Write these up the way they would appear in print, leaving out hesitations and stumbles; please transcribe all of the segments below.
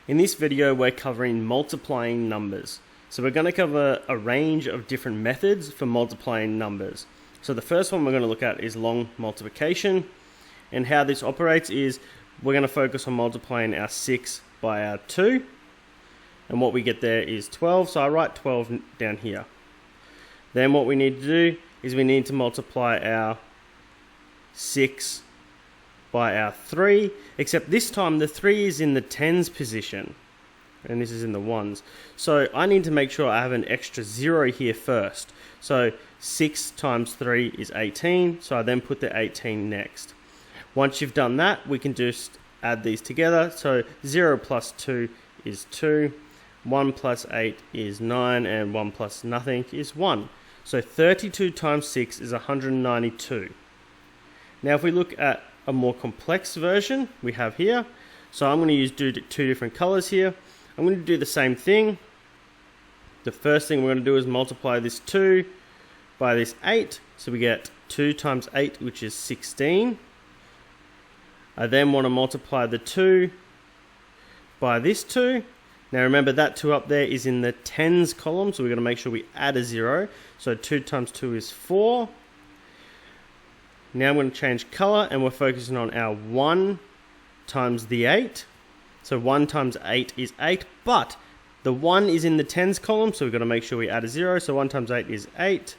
In this video, we're covering multiplying numbers. So we're going to cover a range of different methods for multiplying numbers. So the first one we're going to look at is long multiplication. And how this operates is we're going to focus on multiplying our 6 by our 2. And what we get there is 12. So I write 12 down here. Then what we need to do is we need to multiply our 6 by our 3, except this time the 3 is in the tens position and this is in the ones. So I need to make sure I have an extra 0 here first. So 6 times 3 is 18, so I then put the 18 next. Once you've done that, we can just add these together. So 0 plus 2 is 2, 1 plus 8 is 9, and 1 plus nothing is 1. So 32 times 6 is 192. Now if we look at a more complex version we have here, so I'm going to use two different colors here. I'm going to do the same thing. The first thing we're going to do is multiply this 2 by this 8, so we get 2 times 8, which is 16. I then want to multiply the 2 by this 2. Now remember that 2 up there is in the tens column, so we're going to make sure we add a 0. So 2 times 2 is 4. Now I'm going to change color and we're focusing on our 1 times the 8. So 1 times 8 is 8, but the 1 is in the tens column, so we've got to make sure we add a 0. So 1 times 8 is 8.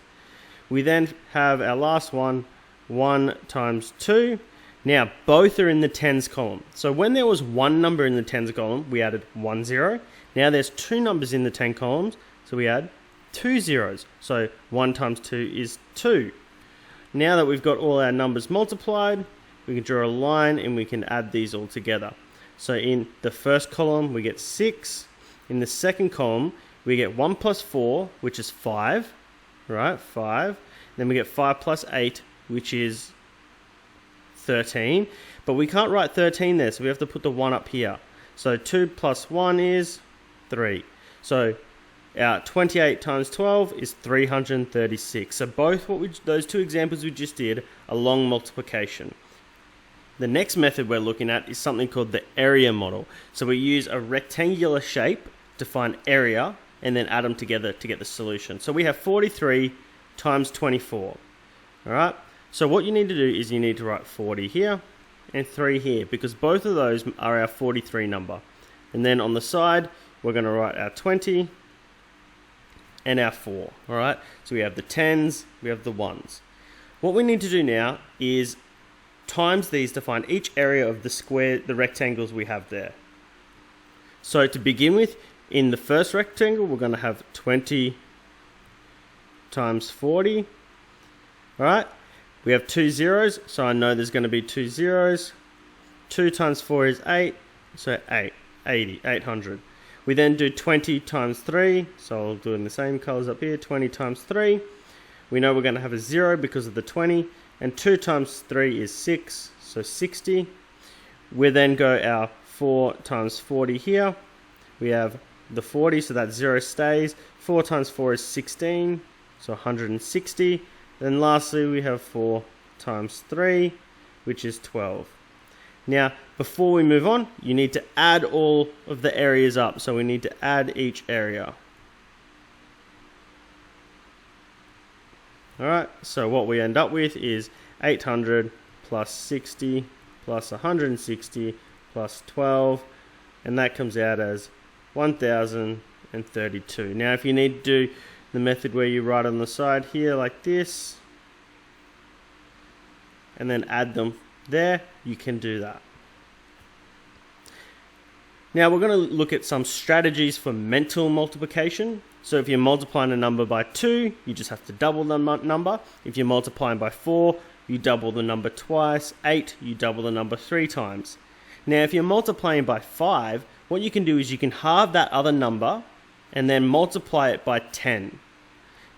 We then have our last one, 1 times 2. Now both are in the tens column. So when there was one number in the tens column, we added 1 0. Now there's two numbers in the 10 columns, so we add 2 zeros. So 1 times 2 is 2. Now that we've got all our numbers multiplied, we can draw a line and we can add these all together. So in the first column, we get 6. In the second column, we get 1 plus 4, which is 5. Right, 5. Then we get 5 plus 8, which is 13. But we can't write 13 there, so we have to put the 1 up here. So 2 plus 1 is 3. So our 28 times 12 is 336. So both those two examples we just did are long multiplication. The next method we're looking at is something called the area model. So we use a rectangular shape to find area and then add them together to get the solution. So we have 43 times 24. All right. So what you need to do is you need to write 40 here and 3 here, because both of those are our 43 number. And then on the side, we're going to write our 20 and our 4. All right. So we have the tens, we have the ones. What we need to do now is times these to find each area of the square, the rectangles we have there. So to begin with, in the first rectangle, we're going to have 20 times 40. All right. We have 2 zeros, so I know there's going to be 2 zeros. 2 times 4 is 8, so 800. We then do 20 times 3, so I'll do it in the same colors up here, 20 times 3. We know we're going to have a 0 because of the 20, and 2 times 3 is 6, so 60. We then go our 4 times 40 here. We have the 40, so that 0 stays. 4 times 4 is 16, so 160. Then lastly, we have 4 times 3, which is 12. Now, before we move on, you need to add all of the areas up. So we need to add each area. All right, so what we end up with is 800 plus 60 plus 160 plus 12, and that comes out as 1032. Now, if you need to do the method where you write on the side here like this, and then add them there, you can do that. Now we're going to look at some strategies for mental multiplication. So if you're multiplying a number by 2, you just have to double the number. If you're multiplying by 4, you double the number twice. 8, you double the number 3 times. Now if you're multiplying by 5, what you can do is you can halve that other number and then multiply it by 10.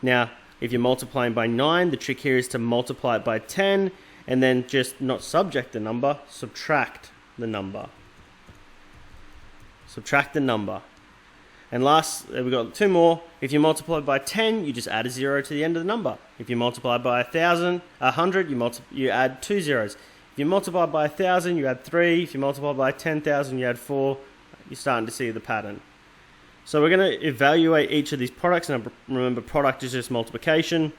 Now if you're multiplying by 9, the trick here is to multiply it by 10 and then just not subtract the number, subtract the number. Subtract the number. And last, we've got 2 more. If you multiply by 10, you just add a 0 to the end of the number. If you multiply by 100, you add 2 zeros. If you multiply by 1,000, you add 3. If you multiply by 10,000, you add 4. you're starting to see the pattern. So we're going to evaluate each of these products, and remember, product is just multiplication.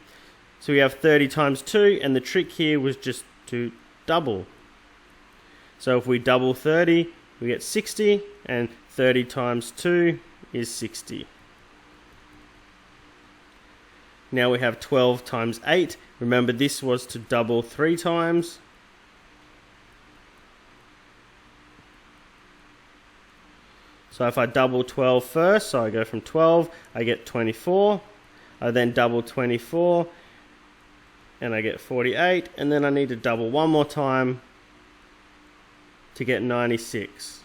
So we have 30 times 2, and the trick here was just to double. So if we double 30, we get 60, and 30 times 2 is 60. Now we have 12 times 8. Remember, this was to double 3 times. So if I double 12 first, so I go from 12, I get 24. I then double 24, and I get 48. And then I need to double one more time to get 96.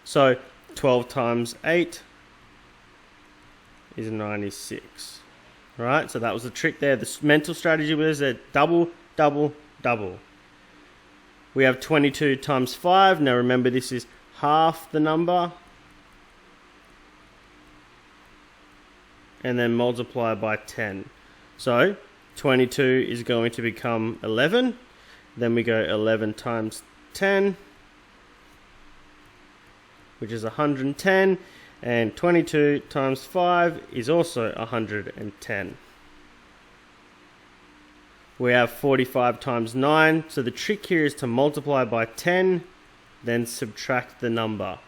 So 12 times 8 is 96. Right, so that was the trick there. The mental strategy was that double, double, double. We have 22 times 5. Now remember, this is half the number. And then multiply by 10. So 22 is going to become 11. Then we go 11 times 10, which is 110. And 22 times 5 is also 110. We have 45 times 9. So the trick here is to multiply by 10, then subtract the number.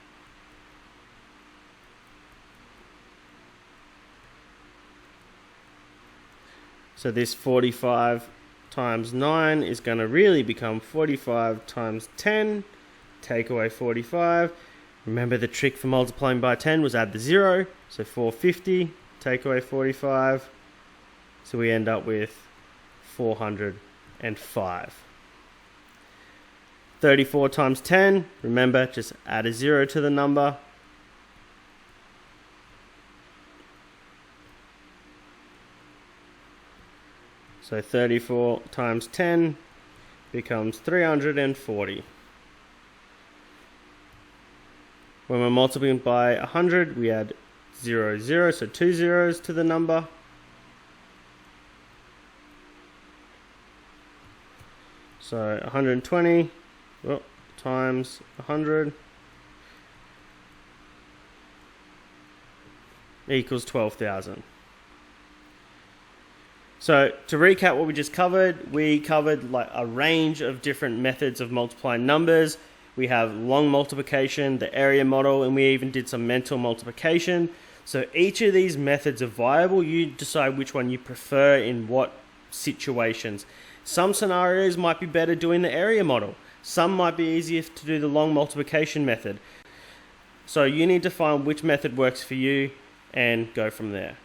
So this 45 times 9 is going to really become 45 times 10. Take away 45. Remember, the trick for multiplying by 10 was add the 0. So 450, take away 45. So we end up with 405. 34 times 10. Remember, just add a 0 to the number. So 34 times 10 becomes 340. When we're multiplying by 100, we add 0, 0, so 2 zeros to the number. So 120 times 100 equals 12,000. So to recap what we just covered, we covered like a range of different methods of multiplying numbers. We have long multiplication, the area model, and we even did some mental multiplication. So each of these methods are viable. You decide which one you prefer in what situations. Some scenarios might be better doing the area model. Some might be easier to do the long multiplication method. So you need to find which method works for you and go from there.